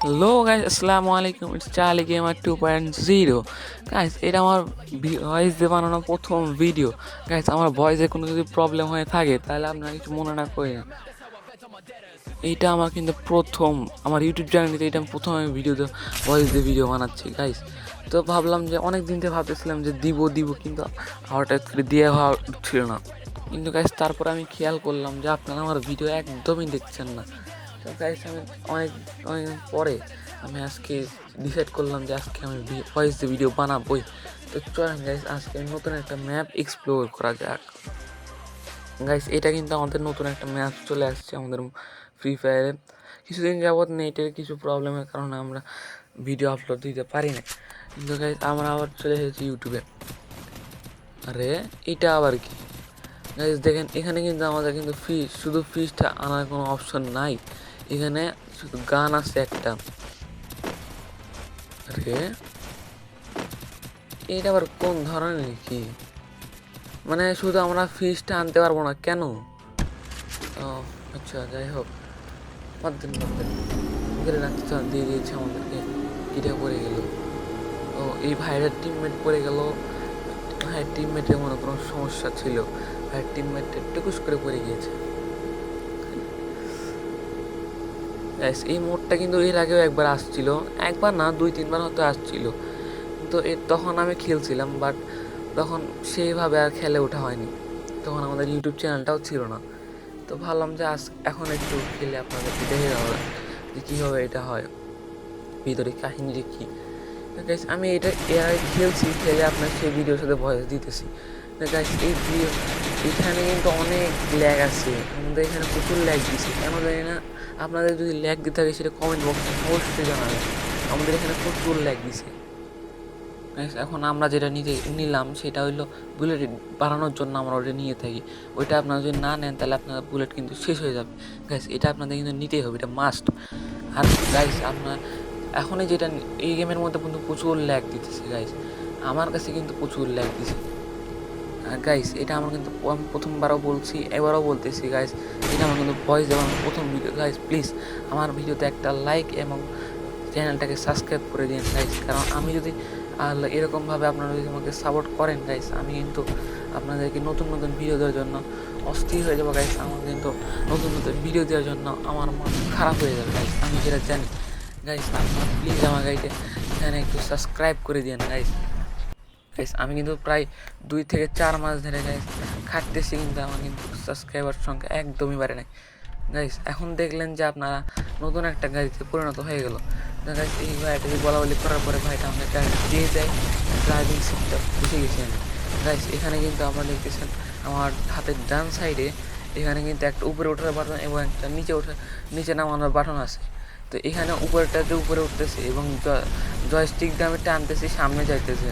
Hello guys, আসসালামু আলাইকুম। It's Charlie gamer 2.0। Guys, এটা আমার ভয়েস দিয়ে বানানো প্রথম ভিডিও। গাইস, আমার ভয়েসে কোনো যদি প্রবলেম হয়ে থাকে তাহলে আপনারা কিছু মনে না করেন। এইটা আমার কিন্তু প্রথম আমার ইউটিউব চ্যানেলে এটা আমি প্রথম আমি ভয়েস দিয়ে ভিডিও বানাচ্ছি গাইস। তো ভাবলাম যে অনেক দিন থেকে ভাবতেছিলাম যে দিব কিন্তু হঠাৎ করে দিয়ে হওয়া ছিল না। কিন্তু গাইস তারপর আমি খেয়াল করলাম যে আপনারা আমার ভিডিও একদমই দেখছেন না। তো গাইস আমি অনেক অনেক পরে আমি আজকে ডিসাইড করলাম যে আজকে আমি ভয়েস দিয়ে ভিডিও বানাবোই। তো চলেন গাইস আজকে নতুন একটা ম্যাপ এক্সপ্লোর করা যাক। গাইস এটা কিন্তু আমাদের নতুন একটা ম্যাপ চলে আসছে আমাদের ফ্রি ফায়ারে। কিছুদিন যাবৎ নেটের কিছু প্রবলেমের কারণে আমরা ভিডিও আপলোড দিতে পারি না, কিন্তু গাইস আমরা আবার চলে এসেছি ইউটিউবে। আরে এটা আবার কি গাইস, দেখেন এখানে কিন্তু আমাদের কিন্তু শুধু ফিশটা আনার কোনো অপশন নাই, এখানে শুধু গান আছে একটা। আরে এটা আবার কোন ধরনের কি, মানে শুধু আমরা ফিশটা আনতে পারবো না কেন? ও আচ্ছা, যাই হোক, বাদ দিন রাখতে দিয়ে দিয়েছে আমাদেরকে। কিটা পড়ে গেল, ও এই ভাইয়ের টিমমেট পড়ে গেল। ভাইয়ের টিমমেটের মনে কোনো সমস্যা ছিল, ভাইয়ের টিমমেটটা টুকুস করে পড়ে গিয়েছে। এই মোডটা কিন্তু এর আগেও একবার আসছিল, একবার না 2-3বার হয়তো আসছিল, কিন্তু তখন আমি খেলছিলাম, বাট তখন সেইভাবে আর খেলে ওঠা হয়নি, তখন আমাদের ইউটিউব চ্যানেলটাও ছিল না। তো ভাবলাম যে এখন একটু খেলে আপনাদেরকে দেখে দেওয়া যে কীভাবে এটা হয়, ভিতরে কাহিনীটা কী। গাইস আমি এটা এর আগে খেলে আপনার সেই ভিডিওর সাথে ভয়েস দিতেছি। গাইস এই ভিডিও এখানে কিন্তু অনেক ল্যাগ আছে, আমাদের এখানে প্রচুর ল্যাগ দিচ্ছে, কেন জানি না। আপনাদের যদি ল্যাগ দিতে থাকে সেটা কমেন্ট বক্সে অবশ্যই জানাবেন। আমাদের এখানে প্রচুর ল্যাগ দিছে। এখন আমরা যেটা নিলাম সেটা হইলো বুলেট বাড়ানোর জন্য আমরা ওটা নিয়ে থাকি। ওইটা আপনারা যদি না নেন তাহলে আপনার বুলেট কিন্তু শেষ হয়ে যাবে। গাইস এটা আপনাদের কিন্তু নিতেই হবে, এটা মাস্ট। আর গাইস আপনার এখনই যেটা এই গেমের মধ্যে কিন্তু প্রচুর ল্যাগ দিতেছে গাইস, আমার কাছে কিন্তু প্রচুর ল্যাগ দিছে। আর গাইস এটা আমার কিন্তু আমি প্রথমবারও বলছি, এবারও বলতেছি গাইস, এটা আমার কিন্তু ভয়েস দেওয়ার প্রথম ভিডিও। গাইস প্লিজ আমার ভিডিওতে একটা লাইক এবং চ্যানেলটাকে সাবস্ক্রাইব করে দিন গাইস, কারণ আমি যদি এরকমভাবে আপনারা যদি আমাকে সাপোর্ট করেন গাইস, আমি কিন্তু আপনাদেরকে নতুন নতুন ভিডিও দেওয়ার জন্য অস্থির হয়ে যাবো গাইস। আমার কিন্তু নতুন নতুন ভিডিও দেওয়ার জন্য আমার মন খারাপ হয়ে যাবে গাইস, আমি যেটা জানি। গাইস আপনারা প্লিজ আমার এখানে একটু সাবস্ক্রাইব করে দিন গাইস। গাইস আমি কিন্তু প্রায় 2 থেকে 4 মাস ধরে গাইস খাটতেছি, কিন্তু আমার কিন্তু সাবস্ক্রাইবার সংখ্যা একদমই বাড়ে নাই গাইস। এখন দেখলেন যে আপনারা নতুন একটা গাড়িতে পরিণত হয়ে গেল। গাইস এই ভাইটা বলা বলি করার পরে ভাইটা আমাদের গাড়ি দিয়ে দেয়, ড্রাইভিং সিটটা বুঝে গেছি আমি। গাইস এখানে কিন্তু আপনারা দেখতেছেন আমার হাতের ডান সাইডে এখানে কিন্তু একটা উপরে ওঠার বাটন এবং একটা নিচে নামানোর বাটন আছে। তো এখানে উপরে উঠতেছে এবং জয়স্টিক দিয়ে আমি টানতেছি, সামনে যাইতেছে।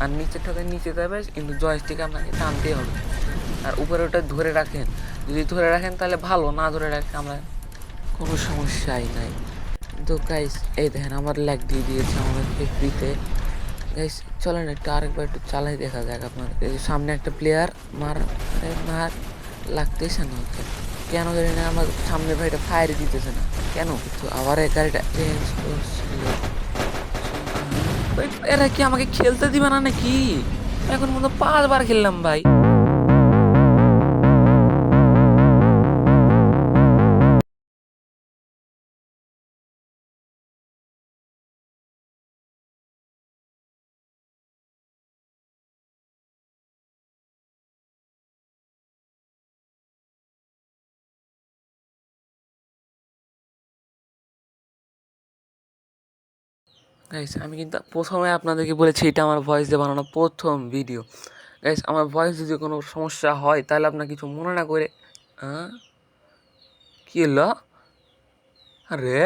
আর নিচেরটাতে নিচে যাবে, কিন্তু জয়স্টিক আপনাকে টানতেই হবে। আর উপরে ওটা ধরে রাখেন, যদি ধরে রাখেন তাহলে ভালো, না ধরে রাখে আমরা কোনো সমস্যাই নাই। তো গাইস এই দেখেন আমার ল্যাগ দিয়ে দিয়েছে আমাদেরকে ফ্রিতে। গাইস চলেন আরেকবার একটু চালাই দেখা যাক আপনাদের। সামনে একটা প্লেয়ার মার লাগতেছে না ওকে, কেন জানি না। আমার সামনে ভাইটা ফায়ার দিতেছে না কেন, তো আবার এই গাড়িটা চেঞ্জ করছিল। এরা কি আমাকে খেলতে দিবে না নাকি? এখন মতো 5বার খেললাম ভাই। গাইস আমি কিন্তু প্রথমে আপনাদেরকে বলেছি এটা আমার ভয়েস দিয়ে বানানো প্রথম ভিডিও। গাইস আমার ভয়েস যদি কোনো সমস্যা হয় তাহলে আপনার কিছু মনে না করে। হ্যাঁ কি হলো? আরে